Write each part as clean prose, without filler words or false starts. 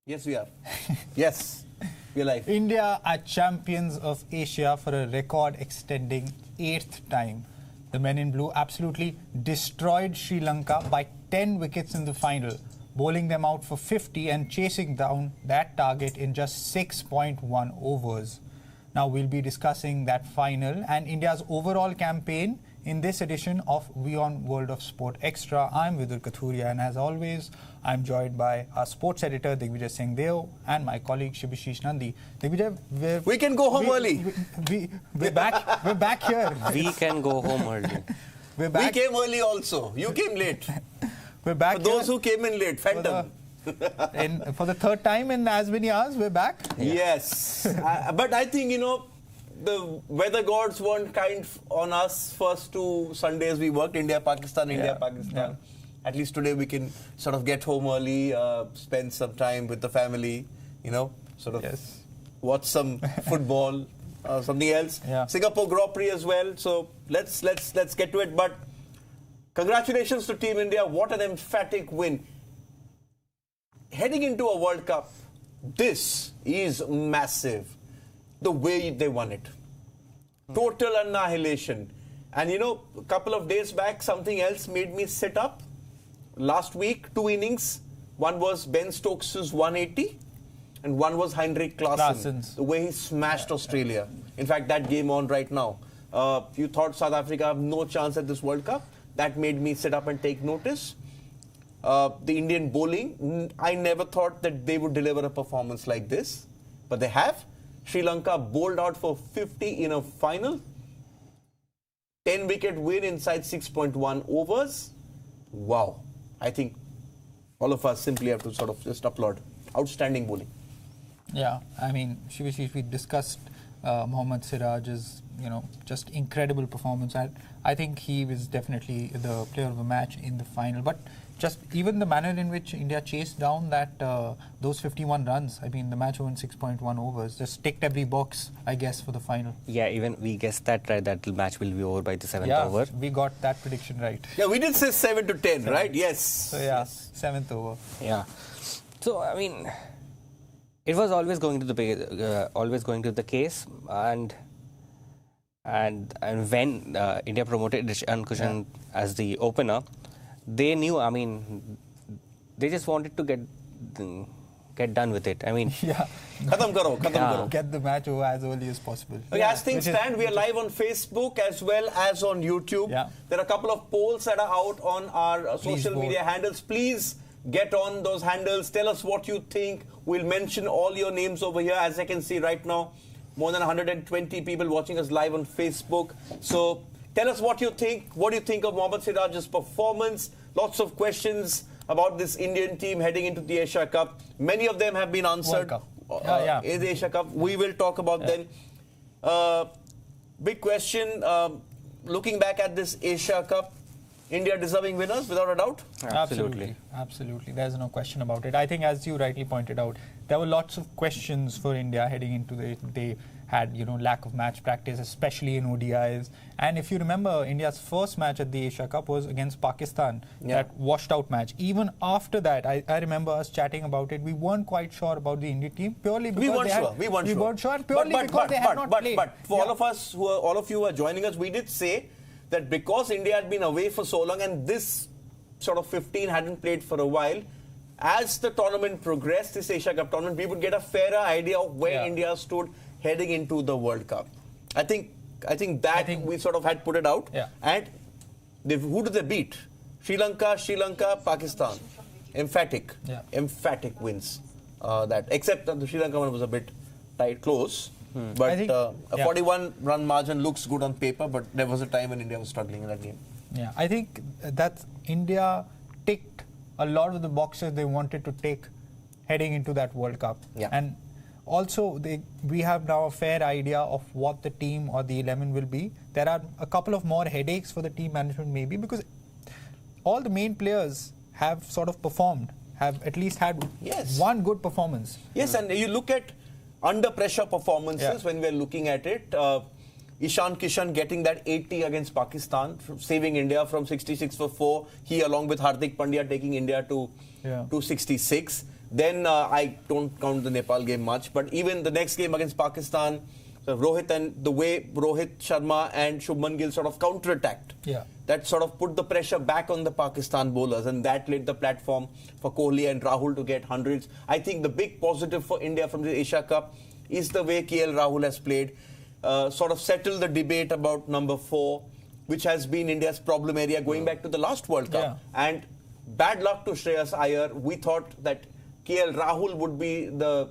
Yes, we are. Yes, we are live. India are champions of Asia for a record-extending 8th time. The men in blue absolutely destroyed Sri Lanka by 10 wickets in the final, bowling them out for 50 and chasing down that target in just 6.1 overs. Now we'll be discussing that final and India's overall campaign in this edition of WION World of Sport Extra. I'm Vidur Kathuria, and as always, I'm joined by our sports editor Digvijay Singh Deo and my colleague Shibashish Nandi. Digvijay, we can go home early. We're back. We're back here. We can go home early. We're back. We came early also. You came late. We're back. For those who came in late, phantom. For the third time in as many hours, we're back. Yeah. Yes. But I think, the weather gods weren't kind on us. First 2 Sundays we worked, India, Pakistan. Yeah. At least today we can sort of get home early, spend some time with the family, watch some football, something else. Yeah. Singapore Grand Prix as well. So let's get to it. But congratulations to Team India. What an emphatic win. Heading into a World Cup, this is massive. The way they won it. Total annihilation. And a couple of days back, something else made me sit up. Last week, 2 innings. One was Ben Stokes' 180 and one was Heinrich Klaasen's. The way he smashed Australia. In fact, that game on right now. You thought South Africa have no chance at this World Cup. That made me sit up and take notice. The Indian bowling, I never thought that they would deliver a performance like this. But they have. Sri Lanka bowled out for 50 in a final. 10-wicket win inside 6.1 overs. Wow. I think all of us simply have to sort of just applaud. Outstanding bowling. Yeah, I mean, Shivashi, we discussed Mohammad Siraj's, just incredible performance. I think he was definitely the player of the match in the final. But just even the manner in which India chased down those 51 runs, I mean, the match won 6.1 overs, just ticked every box, I guess, for the final. Yeah, even we guessed that, right, that the match will be over by the 7th over. Yeah, we got that prediction right. Yeah, we did say 7 to 10, right? Yes. So, yeah, 7th over. Yeah. So, I mean, it was always going to the case, and when India promoted Ishan Kishan as the opener, they knew, I mean, they just wanted to get done with it. I mean, Khatam karo. Get the match over as early as possible. Okay, as things stand, we are live on Facebook as well as on YouTube. Yeah. There are a couple of polls that are out on our social media handles. Please get on those handles. Tell us what you think. We'll mention all your names over here. As I can see right now, more than 120 people watching us live on Facebook. So tell us what you think. What do you think of Mohammad Siraj's performance? Lots of questions about this Indian team heading into the Asia Cup. Many of them have been answered in the Asia Cup. We will talk about them. Big question, looking back at this Asia Cup, India deserving winners without a doubt? Absolutely. There's no question about it. I think, as you rightly pointed out, there were lots of questions for India heading into they had, lack of match practice, especially in ODIs. And if you remember, India's first match at the Asia Cup was against Pakistan, that washed out match. Even after that, I remember us chatting about it. We weren't quite sure about the Indian team purely because we weren't sure purely because they had not played. But for all of you who are joining us, we did say that because India had been away for so long and this sort of 15 hadn't played for a while, as the tournament progressed, this Asia Cup tournament, we would get a fairer idea of where India stood heading into the World Cup. I think we sort of had put it out. Yeah. And who did they beat? Sri Lanka, Pakistan. Emphatic wins. Except that the Sri Lanka one was a bit tight, close. But a 41-run margin looks good on paper, but there was a time when India was struggling in that game. Yeah, I think that India ticked a lot of the boxes they wanted to tick heading into that World Cup. Yeah. And also, we have now a fair idea of what the team or the 11 will be. There are a couple of more headaches for the team management maybe, because all the main players have sort of performed, have at least had one good performance. Yes, and you look at under pressure performances when we're looking at it. Ishan Kishan getting that 80 against Pakistan, saving India from 66 for 4. He, along with Hardik Pandya, taking India to 66. Then I don't count the Nepal game much, but even the next game against Pakistan, Rohit and the way Rohit Sharma and Shubman Gill sort of counter-attacked. Yeah. That sort of put the pressure back on the Pakistan bowlers, and that laid the platform for Kohli and Rahul to get hundreds. I think the big positive for India from the Asia Cup is the way KL Rahul has played. Sort of settled the debate about number 4, which has been India's problem area going back to the last World Cup. Yeah. And bad luck to Shreyas Iyer. We thought that KL Rahul would be the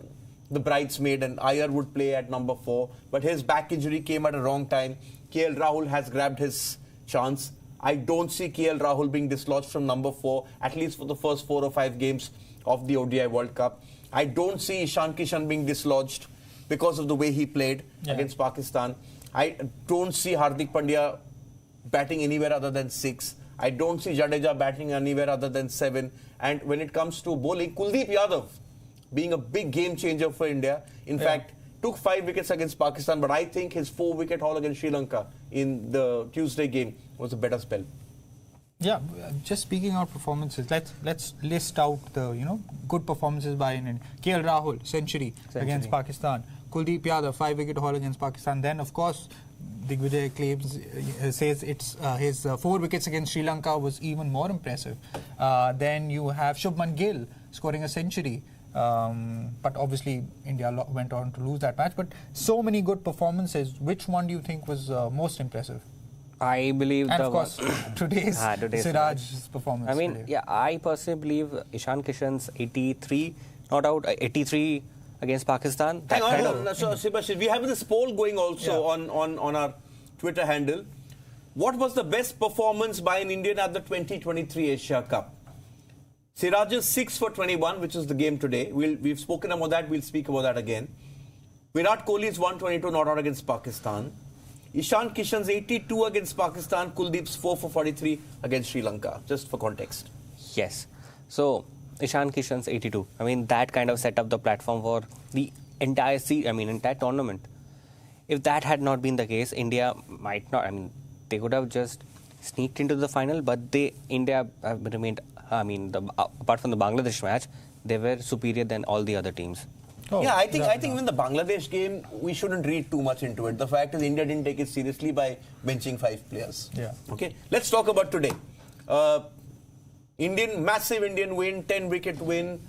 bridesmaid and Iyer would play at number 4. But his back injury came at a wrong time. KL Rahul has grabbed his chance. I don't see KL Rahul being dislodged from number 4, at least for the first 4 or 5 games of the ODI World Cup. I don't see Ishan Kishan being dislodged because of the way he played against Pakistan. I don't see Hardik Pandya batting anywhere other than 6. I don't see Jadeja batting anywhere other than 7. And when it comes to bowling, Kuldeep Yadav being a big game changer for India. In fact, took 5 wickets against Pakistan, but I think his 4-wicket haul against Sri Lanka in the Tuesday game was a better spell. Yeah, just speaking out performances, let's list out the good performances by India. KL Rahul century against Pakistan. Kuldeep Yadav 5-wicket haul against Pakistan. Then of course Digvijay claims says it's his 4 wickets against Sri Lanka was even more impressive. Then you have Shubman Gill scoring a century. But obviously India went on to lose that match. But so many good performances. Which one do you think was most impressive? I believe and of course today's Siraj's performance. I mean, today. yeah, I personally believe Ishan Kishan's 83 not out, 83 against Pakistan. Hang on, so Sebastian, we have this poll going also on our Twitter handle. What was the best performance by an Indian at the 2023 Asia Cup? Siraj's 6 for 21, which is the game today. We've spoken about that. We'll speak about that again. Virat Kohli's 122 not out against Pakistan. Ishan Kishan's 82 against Pakistan. Kuldeep's 4 for 43 against Sri Lanka. Just for context. Yes. So Ishan Kishan's 82. I mean, that kind of set up the platform for the entire entire tournament. If that had not been the case, India might not. I mean, they could have just sneaked into the final, but India remained. Apart from the Bangladesh match, they were superior than all the other teams. Oh, yeah, I think in the Bangladesh game, we shouldn't read too much into it. The fact is, India didn't take it seriously by benching 5 players. Yeah. Okay. Let's talk about today. Massive Indian win, 10-wicket win.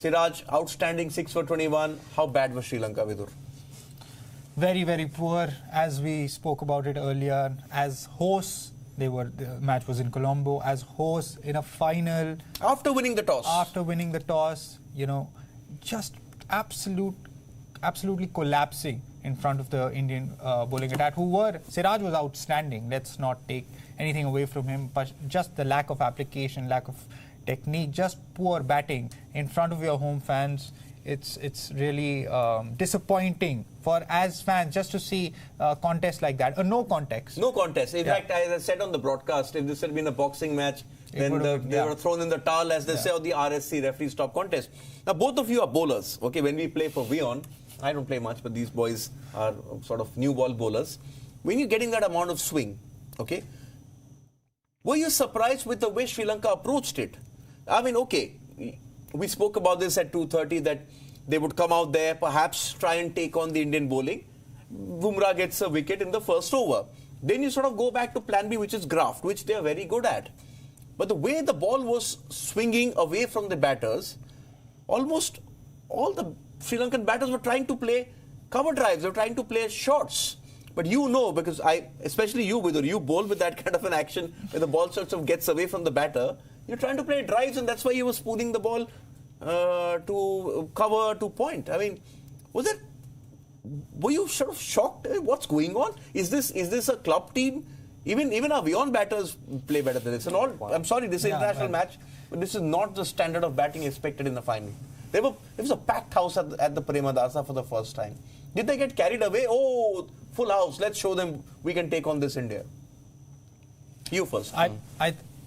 Siraj, outstanding 6 for 21. How bad was Sri Lanka, Vidur? Very, very poor. As we spoke about it earlier, as hosts, the match was in Colombo. As hosts in a final. After winning the toss. Just absolutely collapsing in front of the Indian bowling attack. Siraj was outstanding. Let's not take anything away from him, but just the lack of application, lack of technique, just poor batting in front of your home fans. It's really disappointing for as fans just to see a contest like that. No contest. No contest. In fact, as I said on the broadcast, if this had been a boxing match, then they were thrown in the towel, as they say, or the RSC referee stop contest. Now, both of you are bowlers. Okay, when we play for Vion, I don't play much, but these boys are sort of new ball bowlers. When you're getting that amount of swing, okay, were you surprised with the way Sri Lanka approached it? I mean, okay, we spoke about this at 2:30 that they would come out there, perhaps try and take on the Indian bowling. Bumrah gets a wicket in the first over. Then you sort of go back to plan B, which is graft, which they are very good at. But the way the ball was swinging away from the batters, almost all the Sri Lankan batters were trying to play cover drives, they were trying to play shots. But because especially you, Vidur, you bowl with that kind of an action where the ball sort of gets away from the batter. You're trying to play drives, and that's why you were spooning the ball to cover, to point. I mean, were you sort of shocked? What's going on? Is this a club team? Even our Vion batters play better than this. And I'm sorry, this is an international match, but this is not the standard of batting expected in the final. It was a packed house at the Premadasa for the first time. Did they get carried away? Oh, full house. Let's show them we can take on this India. You first.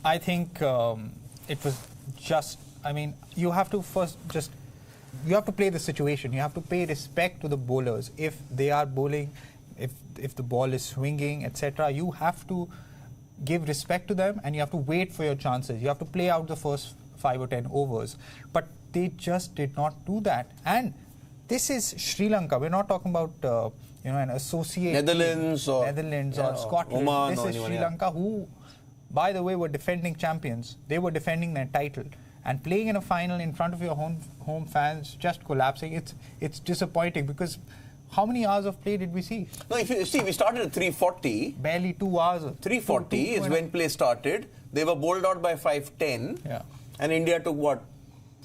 I think it was just. I mean, you have to play the situation. You have to pay respect to the bowlers. If they are bowling, if the ball is swinging, etc., you have to give respect to them, and you have to wait for your chances. You have to play out the first 5 or 10 overs. But they just did not do that. And this is Sri Lanka. We're not talking about an associate Netherlands team, or or Scotland. Oman this or is anyone, Sri Lanka, who, by the way, were defending champions. They were defending their title. And playing in a final in front of your home fans, just collapsing, it's disappointing, because how many hours of play did we see? No, if you see, we started at 3:40. Barely 2 hours. 3:40 is when play started. They were bowled out by 5:10. Yeah. And India took what,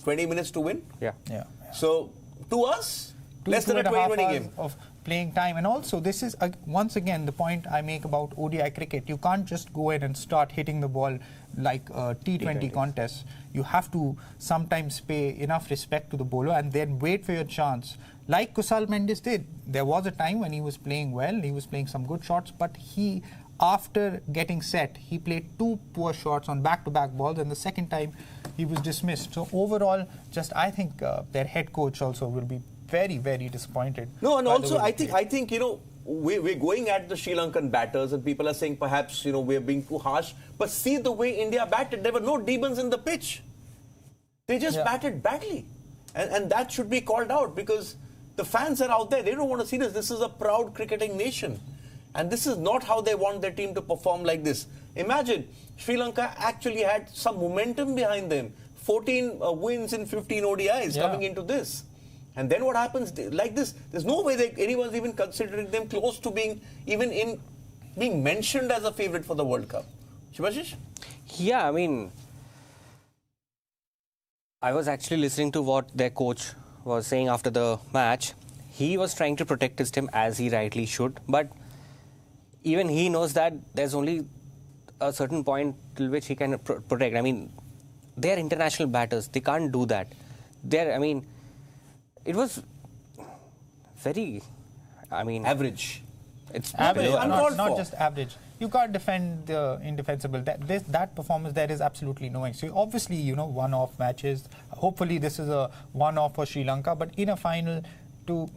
20 minutes to win? Yeah. So, to us, less than a 2.5 20-20 hours game. of playing time. And also, this is once again the point I make about ODI cricket. You can't just go in and start hitting the ball like a T20 contest. You have to sometimes pay enough respect to the bowler and then wait for your chance. Like Kusal Mendes did. There was a time when he was playing well, he was playing some good shots, but after getting set, he played 2 poor shots on back-to-back balls, and the second time he was dismissed. So overall, I think their head coach also will be very, very disappointed. No, and also I think we're going at the Sri Lankan batters, and people are saying perhaps we're being too harsh. But see the way India batted. There were no demons in the pitch. They just batted badly, and that should be called out, because the fans are out there. They don't want to see this. This is a proud cricketing nation, and this is not how they want their team to perform like this. Imagine Sri Lanka actually had some momentum behind them. 14 wins in 15 ODIs coming into this. And then what happens like this? There's no way anyone's even considering them close to being mentioned as a favourite for the World Cup. Shubhashish? Yeah, I mean, I was actually listening to what their coach was saying after the match. He was trying to protect his team, as he rightly should. But even he knows that there's only a certain point till which he can protect. I mean, they're international batters. They can't do that. It was very, average. It's Average, uncalled not for. just average. You can't defend the indefensible. That performance, there is absolutely no way. So obviously, one-off matches. Hopefully, this is a one-off for Sri Lanka. But in a final,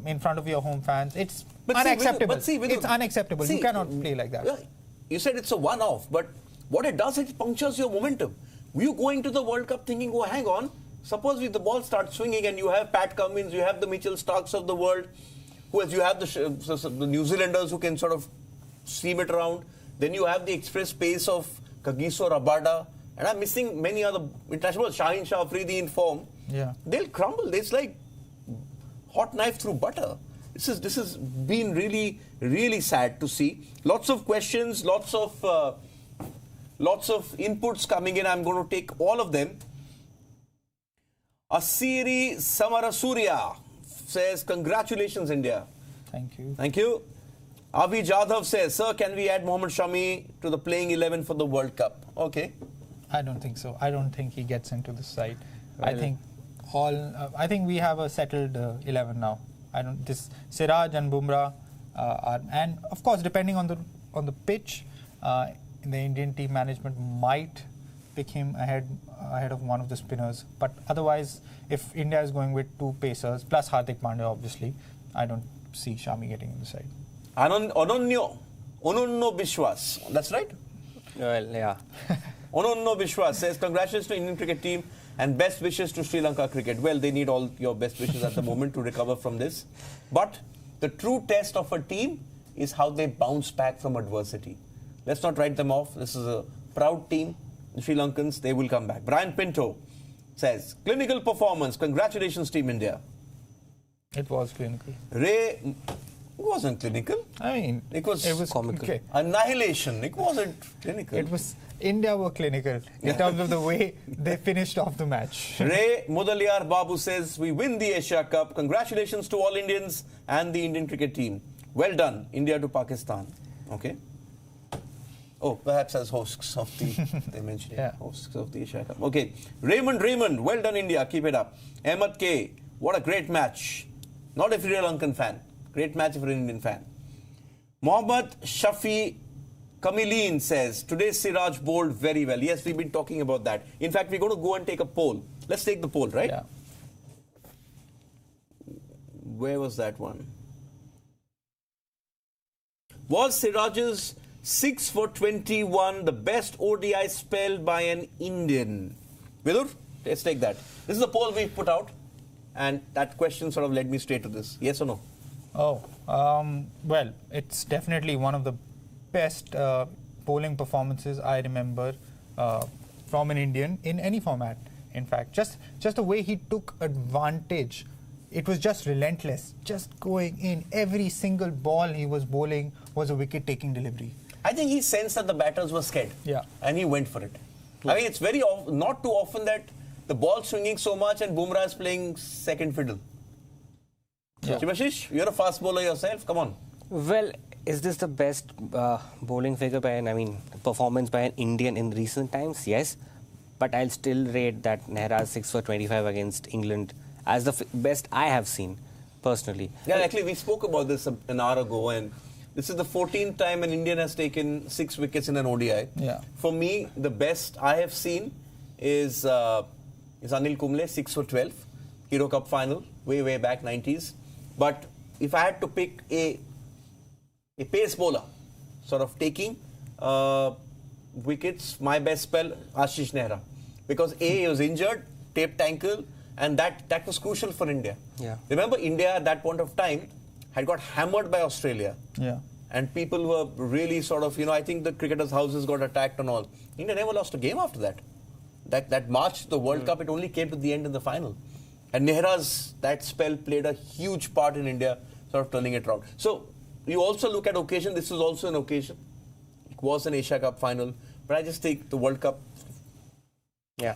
in front of your home fans, it's unacceptable. It's unacceptable. You cannot play like that. You said it's a one-off, but what it does, it punctures your momentum. You go into the World Cup thinking, oh, hang on. Suppose the ball starts swinging and you have Pat Cummins, you have the Mitchell Starks of the world, you have the New Zealanders who can sort of steam it around. Then you have the express pace of Kagiso Rabada. And I'm missing many other international players. Shaheen Shah Afridi in form. Yeah. They'll crumble. It's like hot knife through butter. This has been really, really sad to see. Lots of questions, lots of inputs coming in. I'm going to take all of them. Asiri Samarasuriya says, congratulations, India. Thank you. Thank you. Avi Jadhav says, sir, can we add Mohammad Shami to the playing 11 for the World Cup? Okay. I don't think so. I don't think he gets into the side. I think we have a settled 11 now. Siraj and Bumrah and of course, depending on the pitch, the Indian team management might pick him ahead of one of the spinners. But otherwise, if India is going with 2 pacers plus Hardik Pandya, obviously, I don't see Shami getting in the side. Ononno Bishwas. That's right? Well, yeah. Ononno Bishwas says, congratulations to Indian cricket team and best wishes to Sri Lanka cricket. Well, they need all your best wishes at the moment to recover from this. But the true test of a team is how they bounce back from adversity. Let's not write them off. This is a proud team. The Sri Lankans, they will come back. Brian Pinto says, clinical performance. Congratulations, Team India. It was clinical. Ray wasn't clinical. I mean, it was comical. Okay. Annihilation. It wasn't clinical. India were clinical in terms of the way they finished off the match. Ray Mudaliar Babu says, we win the Asia Cup. Congratulations to all Indians and the Indian cricket team. Well done, India to Pakistan. Okay. Oh, perhaps as hosts of the, they mentioned hosts of the Asia Cup. Okay. Raymond, well done, India. Keep it up. Ahmed K, what a great match. Not a Sri Lankan fan. Great match for an Indian fan. Mohammad Shafi Kamileen says, today Siraj bowled very well. Yes, we've been talking about that. In fact, we're going to go and take a poll. Let's take the poll, right? Yeah. Where was that one? Was Siraj's 6 for 21 the best ODI spell by an Indian? Vidur? let's take that. This is the poll we put out, and that question sort of led me straight to this. Yes or no? Oh, well, it's definitely one of the best bowling performances I remember from an Indian in any format. In fact, just the way he took advantage, it was just relentless, just going in. Every single ball he was bowling was a wicket-taking delivery. I think he sensed that the batters were scared. Yeah. And he went for it. I mean, it's very not too often that the ball's swinging so much and Bumrah is playing second fiddle. Yeah. Shivashish, you're a fast bowler yourself. Come on. Well, is this the best bowling figure performance by an Indian in recent times? Yes. But I'll still rate that Nehra's 6 for 25 against England as the best I have seen, personally. Yeah, actually, we spoke about this an hour ago, and this is the 14th time an Indian has taken 6 wickets in an ODI. Yeah. For me, the best I have seen is Anil Kumble, 6 for 12, Hero Cup final, way back 90s. But if I had to pick a pace bowler, sort of taking wickets, my best spell, Ashish Nehra. Because he was injured, taped ankle, and that was crucial for India. Yeah. Remember, India at that point of time had got hammered by Australia. Yeah. And people were really sort of, I think the cricketers' houses got attacked and all. India never lost a game after that. That March, the World Cup, it only came to the end in the final. And Nehra's, that spell played a huge part in India, sort of turning it around. So, you also look at occasion. This is also an occasion. It was an Asia Cup final. But I just think the World Cup. Yeah.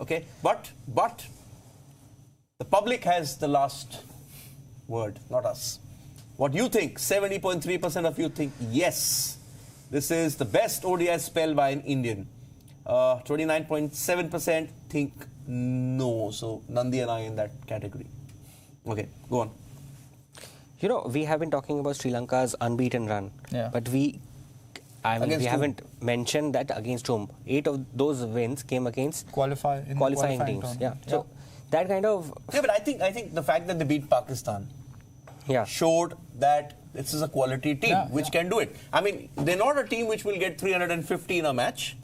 Okay. But the public has the last word, not us. What you think? 70.3% of you think yes. This is the best ODI spell by an Indian. 29.7% think no. So Nandi and I in that category. Okay, go on. We have been talking about Sri Lanka's unbeaten run. Yeah. But we Against whom? haven't mentioned that against whom. 8 of those wins came against Qualifying qualifying teams. tournament. Yeah. So that kind of Yeah, but I think the fact that they beat Pakistan showed that this is a quality team which can do it. I mean, they're not a team which will get 350 in a match.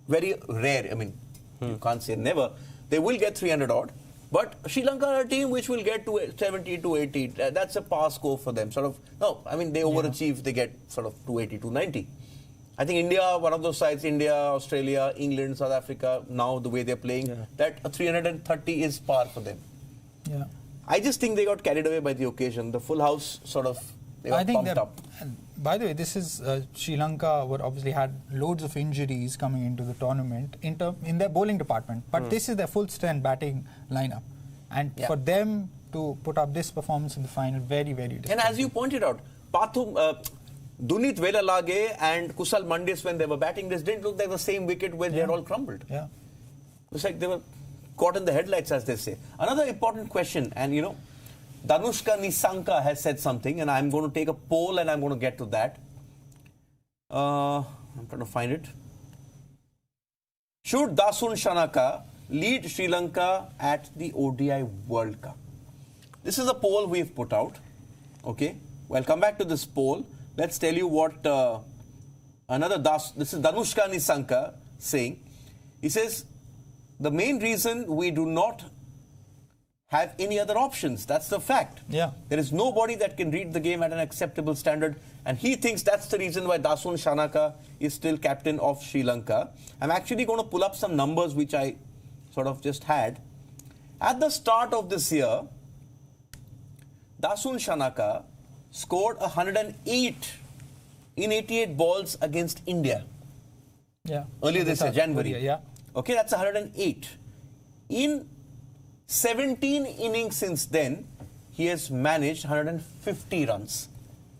Very rare. I mean, you can't say never. They will get 300 odd. But Sri Lanka are a team which will get to 70 to 80. That's a pass score for them. They overachieve. They get sort of 280, 290. I think India, one of those sides, India, Australia, England, South Africa, now the way they're playing, that a 330 is par for them. Yeah. I just think they got carried away by the occasion. The full house sort of they got pumped up. By the way, this is Sri Lanka obviously had loads of injuries coming into the tournament in their bowling department. But this is their full strength batting lineup. And for them to put up this performance in the final, very, very difficult. And as you pointed out, Dunit Velalage and Kusal Mandis, when they were batting, this didn't look like the same wicket where they had all crumbled. Yeah. It's like they were caught in the headlights, as they say. Another important question, and Danushka Nissanka has said something, and I'm going to take a poll and I'm going to get to that. I'm trying to find it. Should Dasun Shanaka lead Sri Lanka at the ODI World Cup? This is a poll we've put out. Okay, well, come back to this poll. Let's tell you what this is Danushka Nissanka saying. He says, the main reason we do not have any other options. That's the fact. Yeah. There is nobody that can read the game at an acceptable standard, and he thinks that's the reason why Dasun Shanaka is still captain of Sri Lanka. I'm actually going to pull up some numbers which I sort of just had. At the start of this year, Dasun Shanaka scored 108 in 88 balls against India. Yeah. Earlier this year, January. Yeah. Okay, that's 108. In 17 innings since then, he has managed 150 runs.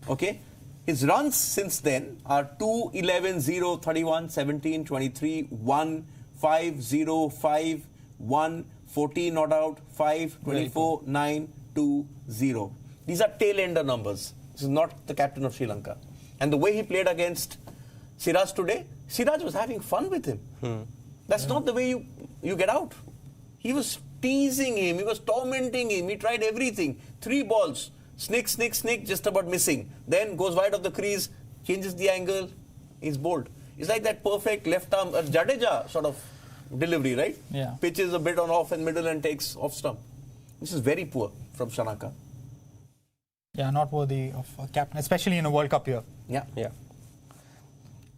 Okay? His runs since then are 2, 11, 0, 31, 17, 23, 1, 5, 0, 5, 1, 14 not out, 5, 24, 9, 2, 0. These are tail-ender numbers. This is not the captain of Sri Lanka. And the way he played against Siraj today, Siraj was having fun with him. That's not the way you get out. He was teasing him. He was tormenting him. He tried everything. 3 balls. Snick, snick, snick, just about missing. Then goes wide of the crease, changes the angle, he's bowled. It's like that perfect left arm, Jadeja sort of delivery, right? Yeah. Pitches a bit on off and middle and takes off stump. This is very poor from Shanaka. Yeah, not worthy of a captain, especially in a World Cup year. Yeah. Yeah.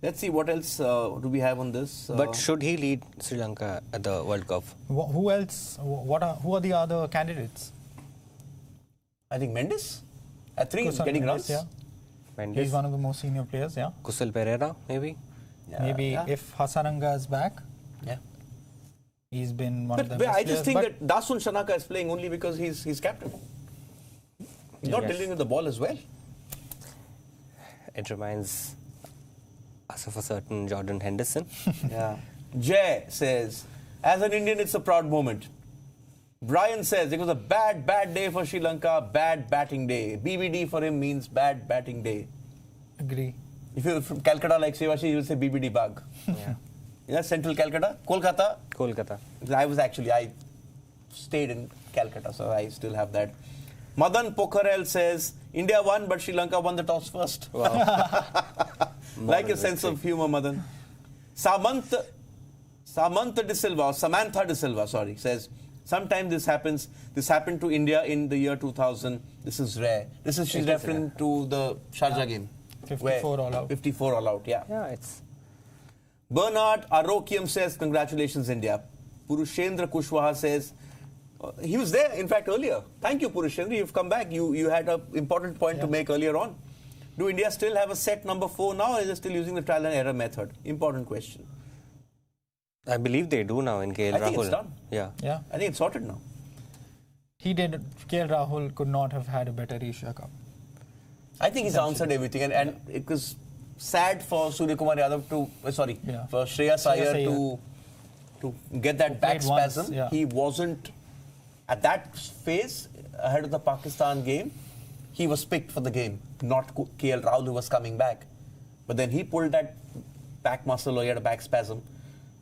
Let's see what else do we have on this. But should he lead Sri Lanka at the World Cup? Who else? Who are the other candidates? I think Mendes at 3 Kusal getting Mendes, runs. Yeah. Mendes? He's one of the most senior players, yeah. Kusal Pereira, maybe? Yeah, Maybe yeah. if Hasaranga is back, Yeah. he's been one of the But best I just players. think But that Dasun Shanaka is playing only because he's captain. He's not Yes. dealing with the ball as well. It reminds us of a certain Jordan Henderson. Yeah. Jay says, as an Indian, it's a proud moment. Brian says, it was a bad day for Sri Lanka, bad batting day. BBD for him means bad batting day. agree. If you're from Calcutta like Sevashi, you will say BBD bug. Yeah. Yeah, Central Calcutta, Kolkata. Kolkata. I stayed in Calcutta, so I still have that. Madan Pokharel says, India won, but Sri Lanka won the toss first. Like a sense of humor, Madan. Samantha De Silva, sorry, says, sometimes this happens. This happened to India in the year 2000. This is rare. She's referring to the Sharjah game. 54 all out. 54 all out, yeah. Yeah, it's... Bernard Arokiam says, congratulations, India. Purushendra Kushwaha says, he was there, in fact, earlier. Thank you, Purushendra. You've come back. You had an important point to make earlier on. Do India still have a set number 4 now, or is it still using the trial and error method? Important question. I believe they do now in KL Rahul. I think it's done. Yeah. Yeah. I think it's sorted now. KL Rahul could not have had a better Asia Cup. I think he's answered everything. And it was sad for Surya Kumar Yadav for Shreyas Iyer to get that back spasm. Once, yeah. He wasn't, at that phase, ahead of the Pakistan game, he was picked for the game, not KL Rahul, who was coming back. But then he pulled that back muscle, or he had a back spasm,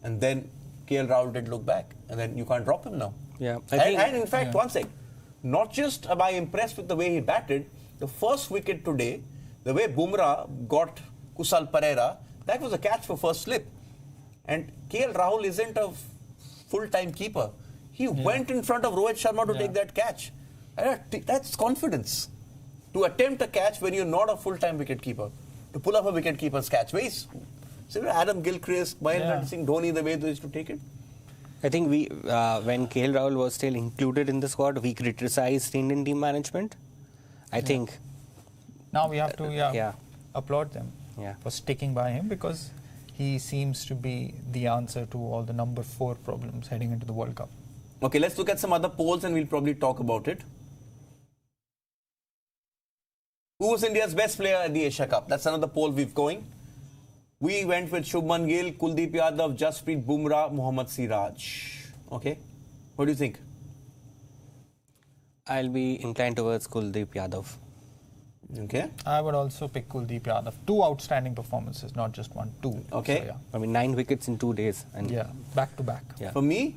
and then KL Rahul did look back, and then you can't drop him now. Yeah. And in fact, one thing, not just am I impressed with the way he batted, the first wicket today, the way Bumrah got Kusal Pereira, that was a catch for first slip. And KL Rahul isn't a full-time keeper. He went in front of Rohit Sharma to take that catch. That's confidence. To attempt a catch when you're not a full-time wicket-keeper. To pull off a wicket-keeper's catch. Adam Gilchrist, Mahendra Singh Dhoni, the way they used to take it. I think we, when KL Rahul was still included in the squad, we criticized the Indian team management. I think... Now we have to applaud them Yeah. for sticking by him, because he seems to be the answer to all the number 4 problems heading into the World Cup. Okay, let's look at some other polls and we'll probably talk about it. Who was India's best player at the Asia Cup? That's another poll we've going. We went with Shubman Gill, Kuldeep Yadav, Jasprit Bumrah, Mohammad Siraj. Okay, what do you think? I'll be inclined towards Kuldeep Yadav. Okay. I would also pick Kuldeep Yadav. 2 outstanding performances, not just 1, 2. Okay. So, yeah. I mean, 9 wickets in 2 days. And Back to back. Yeah. For me,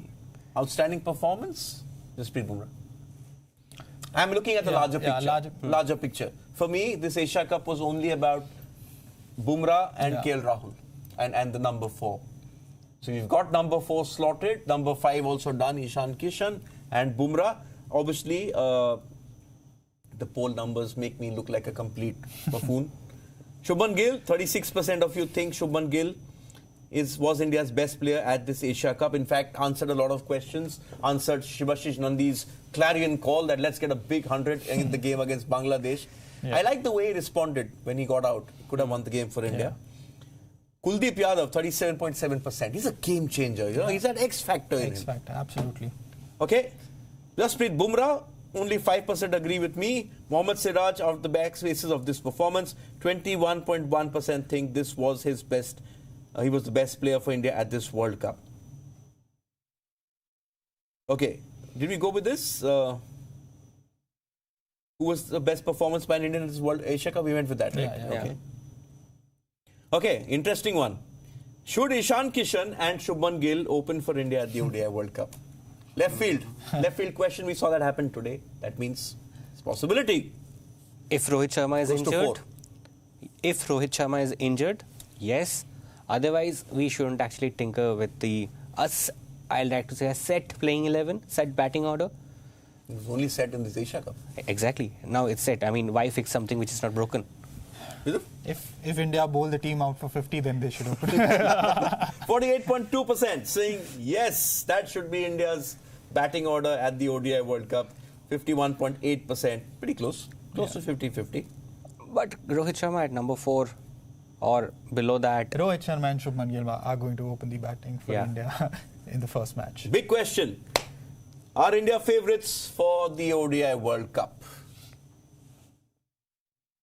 outstanding performance, Jasprit Bumrah. I'm looking at the larger picture. Larger picture. For me, this Asia Cup was only about Bumrah and KL Rahul and the number 4. So you've got number 4 slotted, number 5 also done, Ishan Kishan and Bumrah. Obviously, the poll numbers make me look like a complete buffoon. Shubman Gill, 36% of you think Shubman Gill was India's best player at this Asia Cup. In fact, answered a lot of questions, answered Shivashish Nandi's clarion call that let's get a big 100 in the game against Bangladesh. Yeah. I like the way he responded when he got out. He could have won the game for India. Kuldeep Yadav, 37.7%. He's a game changer. You know, he's an X factor in him. X factor, absolutely. Okay. Jasprit Bumrah, only 5% agree with me. Mohammad Siraj, out of the back faces of this performance, 21.1% think this was his best. He was the best player for India at this World Cup. Okay. Did we go with this? Who was the best performance by an Indian in this World Asia Cup? We went with that, right? Yeah. Okay, interesting one. Should Ishan Kishan and Shubman Gill open for India at the ODI World Cup? Left field question, we saw that happen today. That means it's a possibility. If Rohit Sharma is Close to injured, 4. if Rohit Sharma is injured, yes. Otherwise, we shouldn't actually tinker with us I'll like to say a set playing 11, set batting order. It was only set in this Asia Cup. Exactly. Now it's set. I mean, why fix something which is not broken? Is it? If India bowl the team out for 50, then they should open. 48.2% saying yes, that should be India's batting order at the ODI World Cup. 51.8%. Pretty close. Close to 50-50. But Rohit Sharma at number 4 or below that. Rohit Sharma and Shubman Gill are going to open the batting for Yeah. India in the first match. Big question. Are India favourites for the ODI World Cup?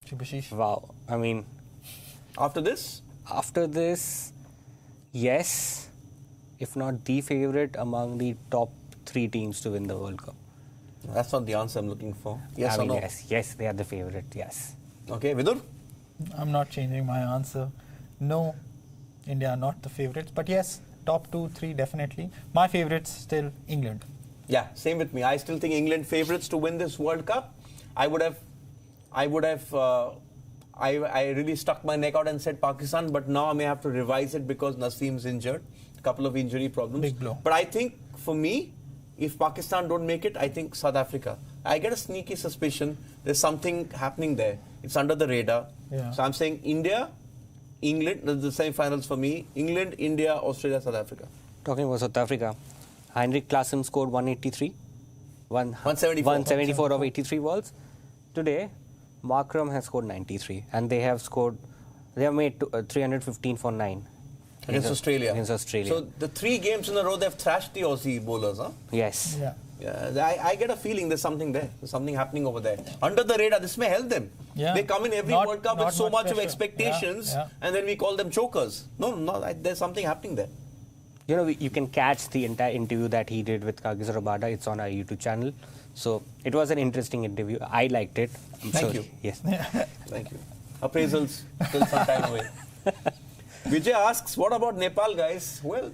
Shubhashish? Wow. I mean, After this? after this, yes, if not the favorite among the top 3 teams to win the World Cup. That's not the answer I'm looking for. Yes I or mean, no? yes, they are the favorite, yes. Okay, Vidur? I'm not changing my answer. No, India are not the favourites. But yes, top 2, 3 definitely. My favourites still England. Yeah, same with me. I still think England favourites to win this World Cup. I really stuck my neck out and said Pakistan, but now I may have to revise it because Naseem's injured. A couple of injury problems. Big blow. But I think for me, if Pakistan don't make it, I think South Africa. I get a sneaky suspicion there's something happening there. It's under the radar. Yeah. So I'm saying India, England, that's the semi-finals for me. England, India, Australia, South Africa. Talking about South Africa, Heinrich Klaassen scored 183. 174. 174 of 83 balls. Today, Markram has scored 93. And they have made 315 for 9. Against Australia. Against Australia. So the 3 games in a row, they've thrashed the Aussie bowlers, huh? Yes. Yeah. Yeah, I get a feeling there's something there. There's something happening over there. Under the radar, this may help them. Yeah. They come in every Not- World Cup with not so much much of pressure. expectations, Yeah, yeah. and then we call them chokers. No, there's something happening there. You know, you can catch the entire interview that he did with Kagiso Rabada. It's on our YouTube channel. So it was an interesting interview. I liked it. I'm Thank sure- you. Yes. Thank you. Appraisals still some time away. Vijay asks, what about Nepal, guys? Well,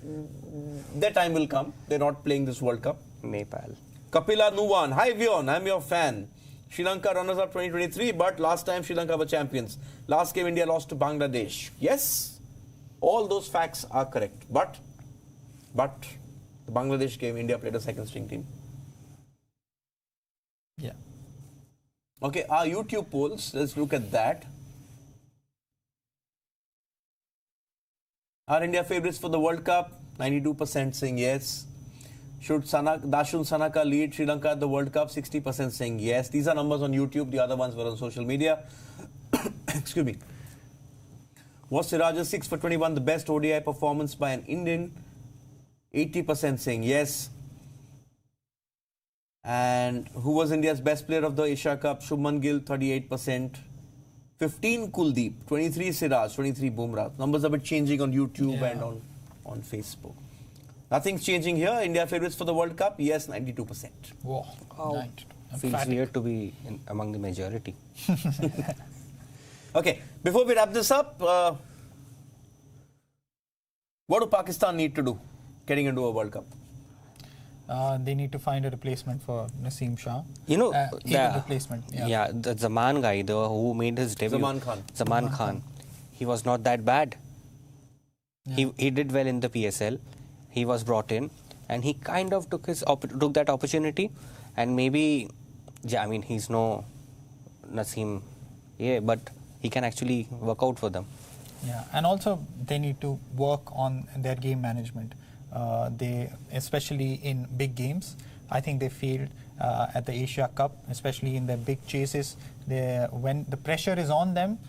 their time will come. They're not playing this World Cup. Nepal. Kapila Nuwan. Hi, Vion. I'm your fan. Sri Lanka runners-up 2023, but last time Sri Lanka were champions. Last game, India lost to Bangladesh. Yes, all those facts are correct. But the Bangladesh game, India played a second-string team. Yeah. Okay, our YouTube polls, let's look at that. Are India favourites for the World Cup? 92% saying yes. Should Dashun Sanaka lead Sri Lanka at the World Cup? 60% saying yes. These are numbers on YouTube. The other ones were on social media. Excuse me. Was Siraj's 6 for 21 the best ODI performance by an Indian? 80% saying yes. And who was India's best player of the Asia Cup? Shubman Gill, 38%. 15 Kuldeep, 23 Siraj, 23 Bumrah. Numbers a bit changing on YouTube and on Facebook. Nothing's changing here. India favourites for the World Cup? Yes, 92%. Whoa. Oh, Right. feels Emphatic. weird to be among the majority. Okay, before we wrap this up, what do Pakistan need to do getting into a World Cup? They need to find a replacement for Naseem Shah. You know, A replacement. Yeah. the Zaman guy, who made his debut. Zaman Khan. Zaman Khan. He was not that bad. Yeah. He did well in the PSL. He was brought in, and he kind of took that opportunity, and maybe, I mean, he's no Naseem, but he can actually work out for them. Yeah, and also they need to work on their game management. They, especially in big games, I think they failed at the Asia Cup, especially in their big chases. When the pressure is on them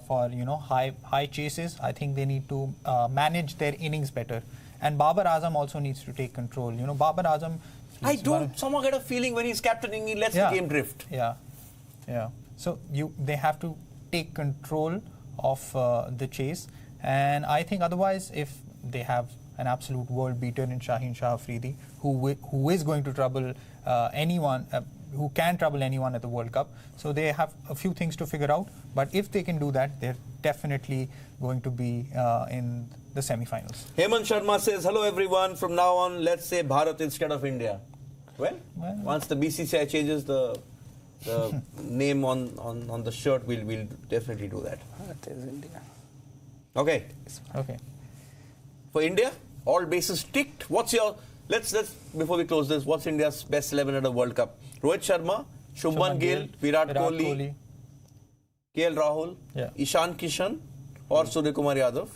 for high chases, I think they need to manage their innings better. And Babar Azam also needs to take control. Babar Azam. I don't somehow get a feeling when he's captaining, he lets the game drift. Yeah. So they have to take control of the chase, and I think otherwise, if they have an absolute world beater in Shaheen Shah Afridi, who is going to trouble anyone, who can trouble anyone at the World Cup, so they have a few things to figure out. But if they can do that, they're definitely going to be in the semi-finals. Hemant Sharma says, hello everyone, from now on let's say Bharat instead of India. Well, once the BCCI changes the name on the shirt, we'll definitely do that. That is India. Okay. Okay. For India all bases ticked. What's your let's before we close this? What's India's best 11 at the World Cup? Rohit Sharma, Shubman Gill, Virat Kohli, KL Rahul, Ishan Kishan, or Surya Kumar Yadav.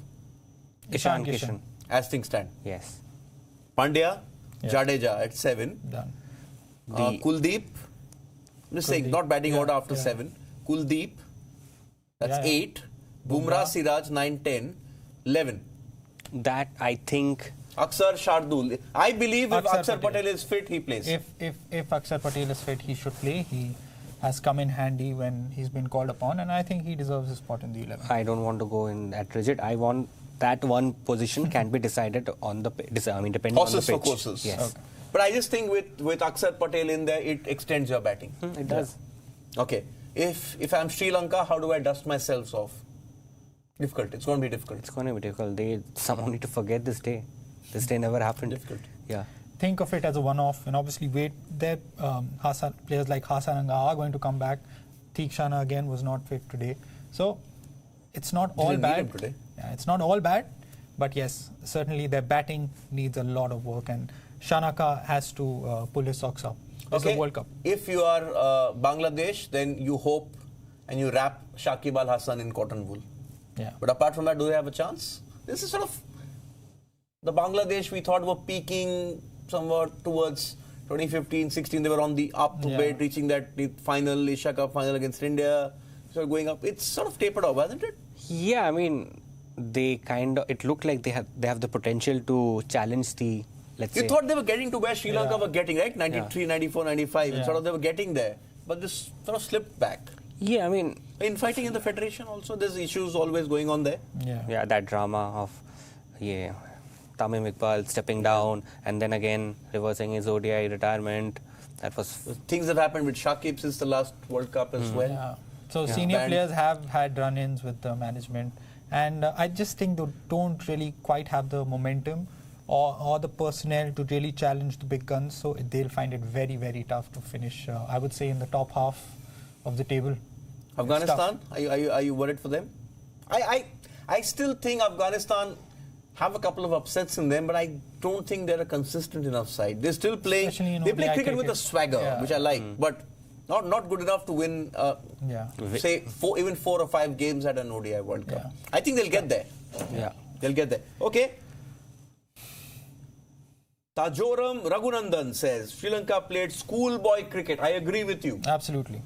Ishan Kishan. As things stand. Yes. Pandya, Jadeja at 7. Done. Kuldeep. I'm just saying, not batting order after 7. Kuldeep. That's 8. Bumrah, Siraj 9, 10, 11. That I think. Aksar, Shardul. I believe if Aksar Patel is fit, he plays. If Aksar Patel is fit, he should play. He has come in handy when he's been called upon, and I think he deserves a spot in the 11. I don't want to go in that rigid. I want that one position can be decided on the depending horses on the pitch. For courses. Yes. Okay. But I just think with Aksar Patel in there, it extends your batting. It does. Okay. If I'm Sri Lanka, how do I dust myself off? Difficult. It's going to be difficult. It's going to be difficult. Someone need to forget this day. This day never happened. Difficult. Yeah. Think of it as a one-off, and obviously players like Hasaranga are going to come back. Theekshana again was not fit today, so it's not all Didn't need bad. him today. Yeah, it's not all bad, but yes, certainly their batting needs a lot of work, and Shanaka has to pull his socks up. It's the World Cup. If you are Bangladesh, then you hope and you wrap Shakib Al Hasan in cotton wool. Yeah. But apart from that, do they have a chance? This is sort of the Bangladesh we thought were peaking somewhat towards 2015-16. They were on the up bit, reaching that final Asia Cup final against India. So going up, it's sort of tapered off, hasn't it? Yeah, I mean, it looked like they have the potential to challenge the, let's say. You thought they were getting to where Sri Lanka were getting, right? 93, 94, 95. Yeah. Sort of they were getting there. But this sort of slipped back. Yeah, I mean. In fighting in the federation also, there's issues always going on there. Yeah. That drama of, Tamim Iqbal stepping down and then again reversing his ODI retirement. That was. Things have happened with Shakib since the last World Cup as well. Yeah. So senior players have had run-ins with the management, and I just think they don't really quite have the momentum or the personnel to really challenge the big guns. So they'll find it very, very tough to finish. I would say in the top half of the table. Afghanistan, are you worried for them? I still think Afghanistan have a couple of upsets in them, but I don't think they're a consistent enough side. They're still playing. They play cricket with a swagger, which I like, but not good enough to win. Say even 4 or 5 games at an ODI World Cup. I think they'll get there. Yeah, they'll get there. Okay. Tajoram Raghunandan says Sri Lanka played schoolboy cricket. I agree with you. Absolutely.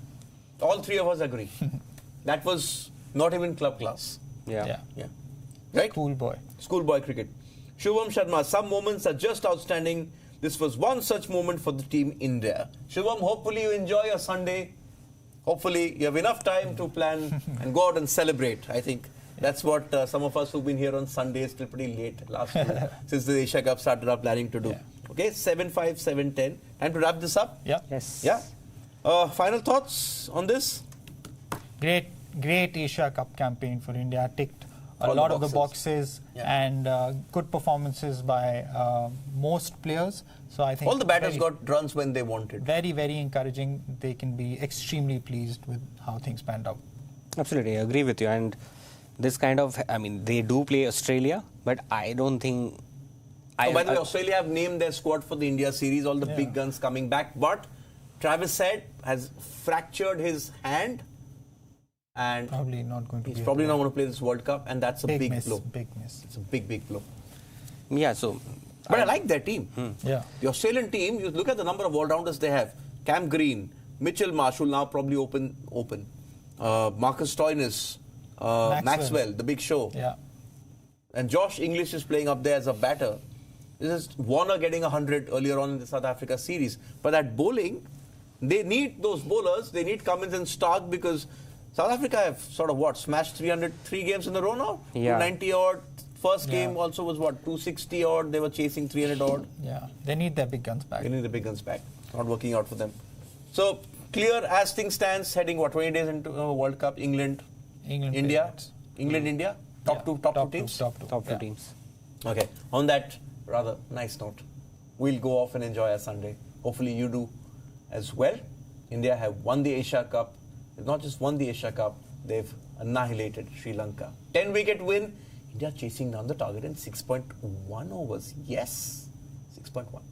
All three of us agree. That was not even club class. Yeah. Right? Schoolboy cricket. Shubham Sharma, some moments are just outstanding. This was one such moment for the team India. Shubham, hopefully you enjoy your Sunday. Hopefully you have enough time to plan and go out and celebrate. I think that's what some of us who've been here on Sundays till pretty late last year, since the Asia Cup started are planning to do. Okay, 7-5, 7-10. Time to wrap this up? Yeah. Yes. Yeah. Final thoughts on this? Great Asia Cup campaign for India. Ticked a All lot the of the boxes and good performances by most players. So I think all the batters got runs when they wanted. Very, very encouraging. They can be extremely pleased with how things panned out. Absolutely, I agree with you. And this kind of, they do play Australia, but I don't think. By the way, Australia have named their squad for the India series. All the big guns coming back, but Travis Head has fractured his hand. And probably not going to. He's probably not going to play this World Cup, and that's a big blow. Big miss. It's a big blow. Yeah. So, but I like their team. Yeah. The Australian team. You look at the number of all-rounders they have. Cam Green, Mitchell Marsh will now probably open. Marcus Stoinis, Maxwell, the big show. Yeah. And Josh English is playing up there as a batter. This is Warner getting 100 earlier on in the South Africa series. But at bowling, they need those bowlers. They need Cummins and Stark because South Africa have sort of smashed 303 games in a row now? Yeah. 290 odd. First game also was 260 odd. They were chasing 300 odd. Yeah. They need their big guns back. They need the big guns back. Not working out for them. So, clear as things stands, heading 20 days into World Cup, England, India. England, India? Top two teams? Top two teams. Okay. On that rather nice note, we'll go off and enjoy our Sunday. Hopefully you do as well. India have won the Asia Cup. They've not just won the Asia Cup, they've annihilated Sri Lanka. 10-wicket win India chasing down the target in 6.1 overs. Yes, 6.1.